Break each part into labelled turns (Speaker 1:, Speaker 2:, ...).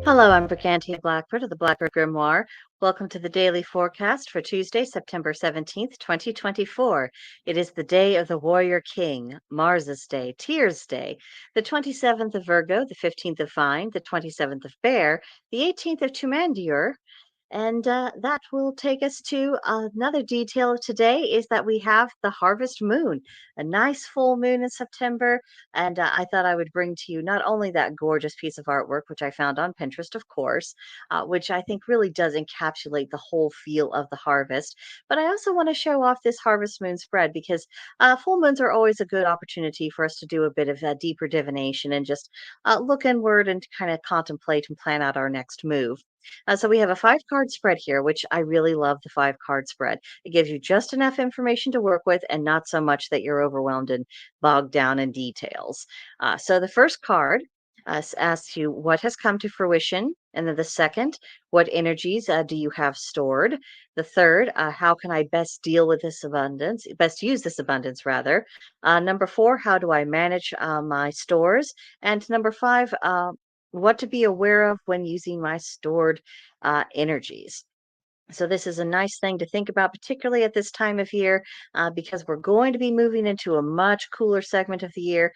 Speaker 1: Hello, I'm Brigantia Blackbird of the Blackbird Grimoire. Welcome to the daily forecast for Tuesday, September 17th, 2024. It is the day of the Warrior King, Mars's Day, Tyr's Day, the 27th of Virgo, the 15th of Vine, the 27th of Bear, the 18th of Tumandur, and that will take us to another detail of today is that we have the harvest moon, a nice full moon in September. And I thought I would bring to you not only that gorgeous piece of artwork, which I found on Pinterest, of course, which I think really does encapsulate the whole feel of the harvest, but I also want to show off this harvest moon spread because full moons are always a good opportunity for us to do a bit of deeper divination and just look inward and kind of contemplate and plan out our next move. So we have a five-card spread here, which I really love the five-card spread. It gives you just enough information to work with and not so much that you're overwhelmed and bogged down in details. So the first card asks you what has come to fruition. And then the second, what energies do you have stored? The third, how can I best deal with this abundance, best use this abundance rather? Number four, how do I manage my stores? And number five, what to be aware of when using my stored energies. So, this is a nice thing to think about, particularly at this time of year, because we're going to be moving into a much cooler segment of the year.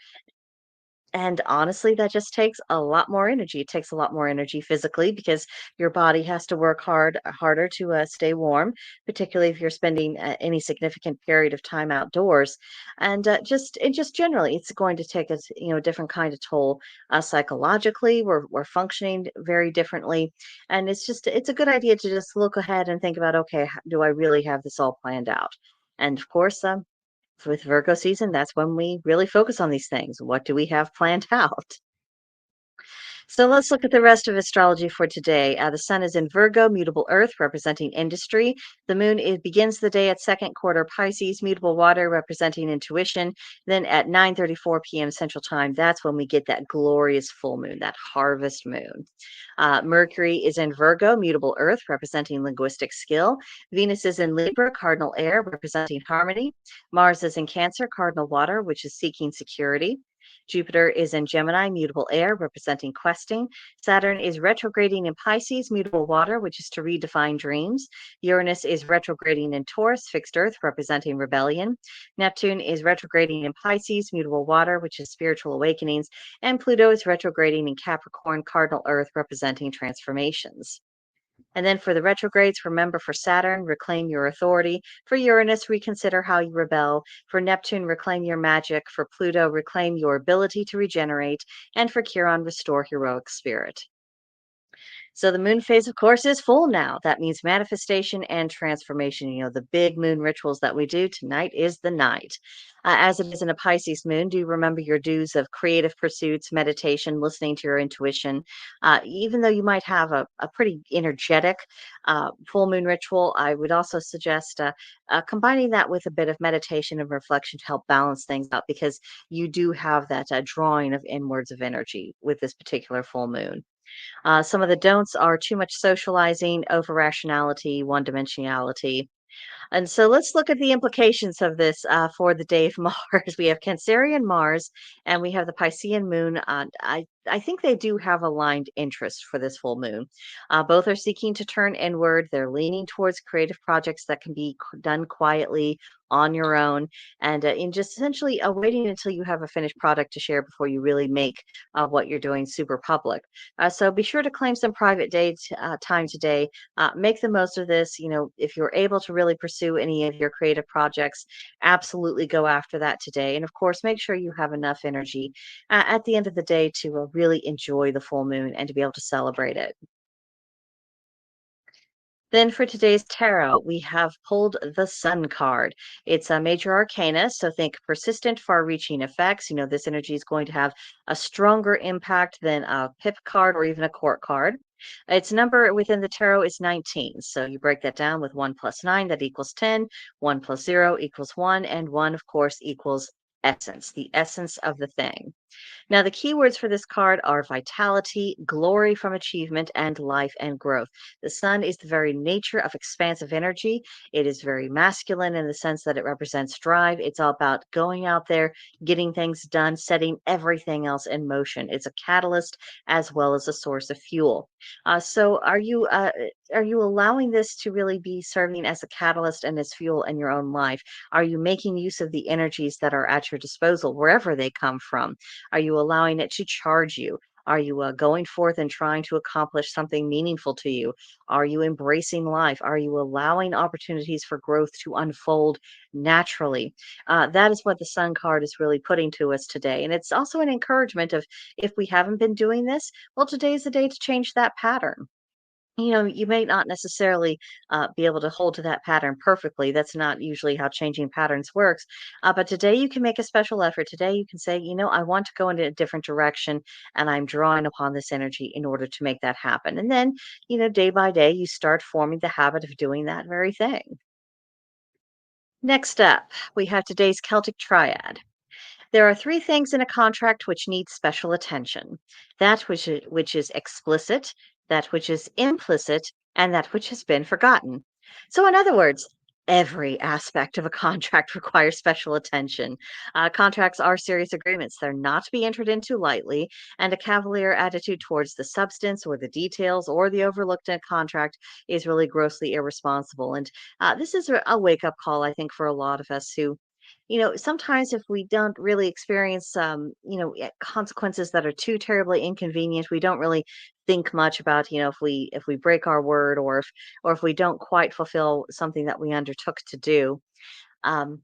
Speaker 1: And honestly, that just takes a lot more energy. It takes a lot more energy physically because your body has to work harder to stay warm, particularly if you're spending any significant period of time outdoors. And just generally, it's going to take us, a different kind of toll psychologically. We're functioning very differently, and it's a good idea to just look ahead and think about, okay, do I really have this all planned out? And of course, with Virgo season, that's when we really focus on these things. What do we have planned out? So let's look at the rest of astrology for today. The sun is in Virgo, mutable earth, representing industry. The moon begins the day at second quarter Pisces, mutable water, representing intuition. Then at 9:34 p.m. Central Time, that's when we get that glorious full moon, that harvest moon. Mercury is in Virgo, mutable earth, representing linguistic skill. Venus is in Libra, cardinal air, representing harmony. Mars is in Cancer, cardinal water, which is seeking security. Jupiter is in Gemini, mutable air, representing questing. Saturn is retrograding in Pisces, mutable water, which is to redefine dreams. Uranus is retrograding in Taurus, fixed earth, representing rebellion. Neptune is retrograding in Pisces, mutable water, which is spiritual awakenings. And Pluto is retrograding in Capricorn, cardinal earth, representing transformations. And then for the retrogrades, remember for Saturn, reclaim your authority. For Uranus, reconsider how you rebel. For Neptune, reclaim your magic. For Pluto, reclaim your ability to regenerate. And for Chiron, restore heroic spirit. So the moon phase, of course, is full now. That means manifestation and transformation. The big moon rituals that we do tonight is the night. As it is in a Pisces moon, do remember your dues of creative pursuits, meditation, listening to your intuition. Even though you might have a pretty energetic full moon ritual, I would also suggest combining that with a bit of meditation and reflection to help balance things out because you do have that drawing of inwards of energy with this particular full moon. Some of the don'ts are too much socializing, over rationality, one dimensionality. And so let's look at the implications of this for the day of Mars. We have Cancerian Mars and we have the Piscean moon. I think they do have aligned interests for this full moon. Both are seeking to turn inward. They're leaning towards creative projects that can be done quietly on your own and in just essentially waiting until you have a finished product to share before you really make what you're doing super public. So be sure to claim some private time today. Make the most of this. If you're able to really pursue any of your creative projects, absolutely go after that today. And of course, make sure you have enough energy at the end of the day to really enjoy the full moon and to be able to celebrate it. Then for today's tarot, we have pulled the Sun card. It's a major arcana, so think persistent, far reaching effects. This energy is going to have a stronger impact than a pip card or even a court card. Its number within the tarot is 19. So you break that down with 1 plus 9, that equals 10. 1 plus 0 equals 1. And 1, of course, equals essence, the essence of the thing. Now, the keywords for this card are vitality, glory from achievement, and life and growth. The sun is the very nature of expansive energy. It is very masculine in the sense that it represents drive. It's all about going out there, getting things done, setting everything else in motion. It's a catalyst as well as a source of fuel. So, are you allowing this to really be serving as a catalyst and as fuel in your own life? Are you making use of the energies that are at your disposal, wherever they come from? Are you allowing it to charge you? Are you going forth and trying to accomplish something meaningful to you? Are you embracing life? Are you allowing opportunities for growth to unfold naturally? That is what the Sun card is really putting to us today. And it's also an encouragement of if we haven't been doing this, well, today is the day to change that pattern. You may not necessarily be able to hold to that pattern perfectly. That's not usually how changing patterns works. But today you can make a special effort. Today you can say, I want to go in a different direction, and I'm drawing upon this energy in order to make that happen. And then, day by day, you start forming the habit of doing that very thing. Next up, we have today's Celtic Triad. There are three things in a contract which need special attention: that which is explicit, that which is implicit, and that which has been forgotten. So, in other words, every aspect of a contract requires special attention. Contracts are serious agreements, they're not to be entered into lightly, and a cavalier attitude towards the substance or the details or the overlooked in a contract is really grossly irresponsible. And this is a wake up call, I think, for a lot of us who sometimes if we don't really experience, consequences that are too terribly inconvenient, we don't really think much about, if we break our word or if we don't quite fulfill something that we undertook to do. Um,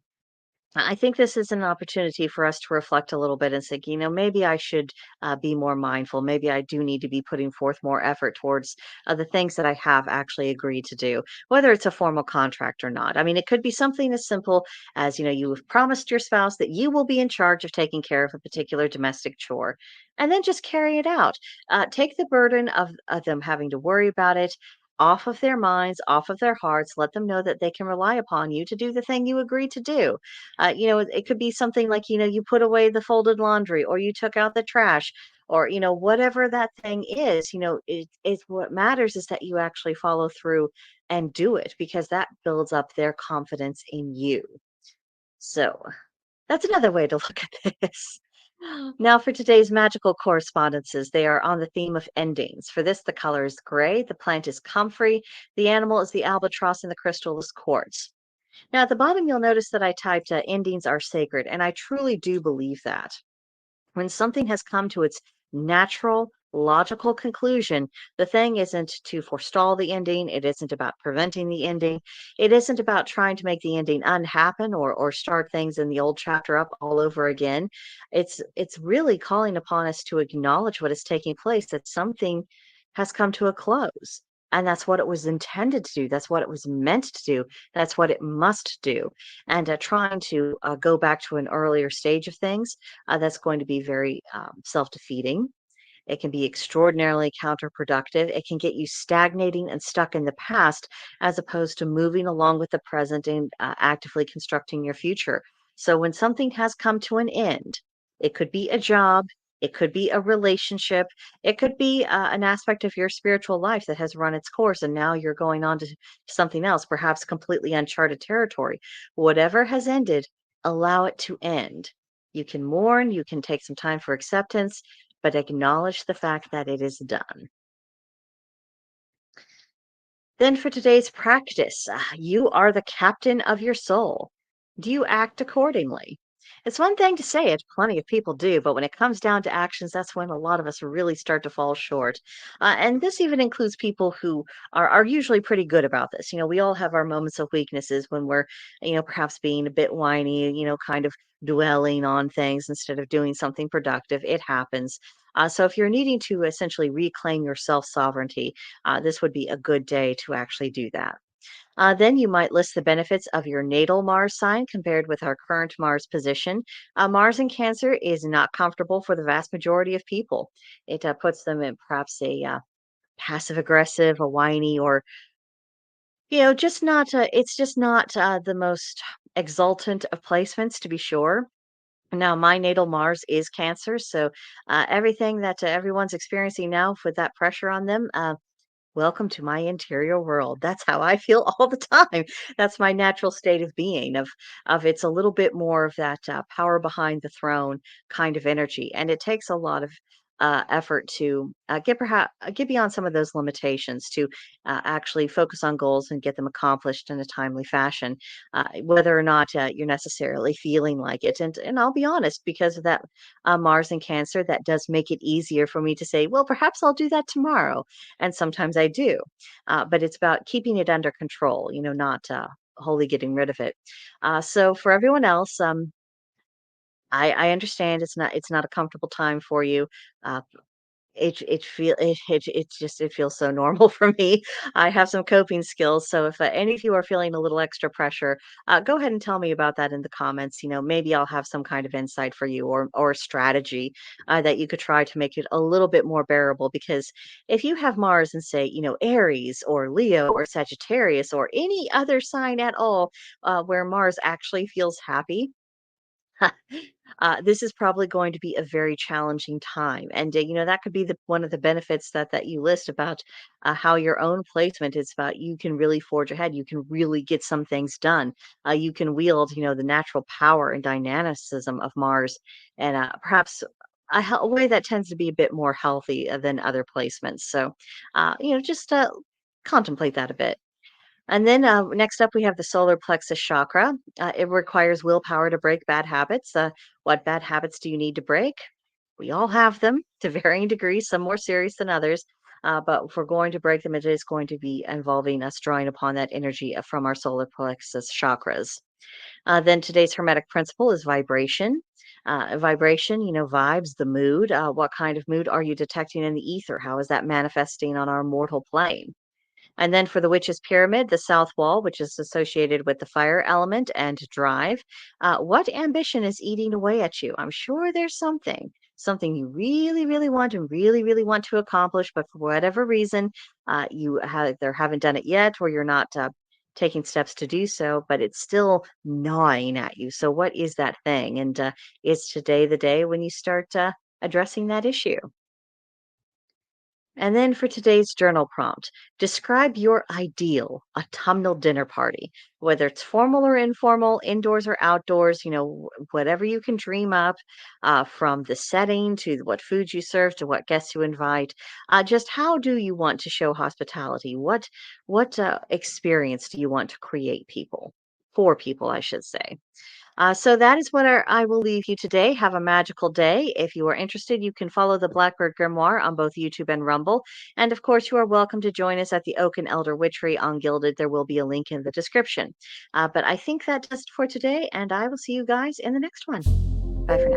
Speaker 1: I think this is an opportunity for us to reflect a little bit and say, maybe I should be more mindful. Maybe I do need to be putting forth more effort towards the things that I have actually agreed to do, whether it's a formal contract or not. I mean, it could be something as simple as, you have promised your spouse that you will be in charge of taking care of a particular domestic chore, and then just carry it out. Take the burden of them having to worry about it off of their minds, off of their hearts. Let them know that they can rely upon you to do the thing you agreed to do. It could be something like, you put away the folded laundry or you took out the trash or, whatever that thing is, it's what matters is that you actually follow through and do it because that builds up their confidence in you. So that's another way to look at this. Now, for today's magical correspondences, they are on the theme of endings. For this, the color is gray, the plant is comfrey, the animal is the albatross, and the crystal is quartz. Now, at the bottom, you'll notice that I typed endings are sacred, and I truly do believe that. When something has come to its natural, logical conclusion, the thing isn't to forestall the ending. It isn't about preventing the ending. It isn't about trying to make the ending unhappen or start things in the old chapter up all over again. It's really calling upon us to acknowledge what is taking place, that something has come to a close. And that's what it was intended to do. That's what it was meant to do. That's what it must do. And trying to go back to an earlier stage of things, that's going to be very self defeating. It can be extraordinarily counterproductive. It can get you stagnating and stuck in the past as opposed to moving along with the present and actively constructing your future. So when something has come to an end, it could be a job, it could be a relationship, it could be an aspect of your spiritual life that has run its course and now you're going on to something else, perhaps completely uncharted territory. Whatever has ended, allow it to end. You can mourn, you can take some time for acceptance, but acknowledge the fact that it is done. Then for today's practice, you are the captain of your soul. Do you act accordingly? It's one thing to say it, plenty of people do, but when it comes down to actions, that's when a lot of us really start to fall short. And this even includes people who are usually pretty good about this. We all have our moments of weaknesses when we're, perhaps being a bit whiny, kind of dwelling on things instead of doing something productive. It happens. So if you're needing to essentially reclaim your self sovereignty, this would be a good day to actually do that. Then you might list the benefits of your natal Mars sign compared with our current Mars position. Mars in Cancer is not comfortable for the vast majority of people. It puts them in perhaps a passive aggressive, a whiny, or just not. It's just not the most exultant of placements, to be sure. Now, my natal Mars is Cancer, so everything that everyone's experiencing now with that pressure on them, welcome to my interior world. That's how I feel all the time. That's my natural state of being of it's a little bit more of that power behind the throne kind of energy, and it takes a lot of effort to get beyond some of those limitations to actually focus on goals and get them accomplished in a timely fashion, whether or not you're necessarily feeling like it. And I'll be honest, because of that Mars and Cancer, that does make it easier for me to say, well, perhaps I'll do that tomorrow, and sometimes I do. But it's about keeping it under control, not wholly getting rid of it. So for everyone else, I understand it's not a comfortable time for you. Uh, it feels so normal for me. I have some coping skills, so if any of you are feeling a little extra pressure, go ahead and tell me about that in the comments. Maybe I'll have some kind of insight for you or strategy that you could try to make it a little bit more bearable. Because if you have Mars in, say, Aries or Leo or Sagittarius or any other sign at all where Mars actually feels happy, this is probably going to be a very challenging time, and that could be one of the benefits that you list about how your own placement is about. You can really forge ahead. You can really get some things done. You can wield, the natural power and dynamicism of Mars, and perhaps a way that tends to be a bit more healthy than other placements. So, just contemplate that a bit. And then next up, we have the solar plexus chakra. It requires willpower to break bad habits. What bad habits do you need to break? We all have them to varying degrees, some more serious than others. But if we're going to break them, it is going to be involving us drawing upon that energy from our solar plexus chakras. Then today's hermetic principle is vibration. Vibration, vibes, the mood. What kind of mood are you detecting in the ether? How is that manifesting on our mortal plane? And then for the witch's pyramid, the south wall, which is associated with the fire element and drive. What ambition is eating away at you? I'm sure there's something you really, really want and really, really want to accomplish, but for whatever reason, you either haven't done it yet or you're not taking steps to do so, but it's still gnawing at you. So, what is that thing? And is today the day when you start addressing that issue? And then for today's journal prompt, describe your ideal autumnal dinner party, whether it's formal or informal, indoors or outdoors, whatever you can dream up, from the setting to what foods you serve to what guests you invite. Just how do you want to show hospitality? What experience do you want to create for people, I should say? So that is what I will leave you today. Have a magical day. If you are interested, you can follow the Blackbird Grimoire on both YouTube and Rumble. And of course, you are welcome to join us at the Oak and Elder Witchery on Gilded. There will be a link in the description. But I think that does it for today, and I will see you guys in the next one. Bye for now.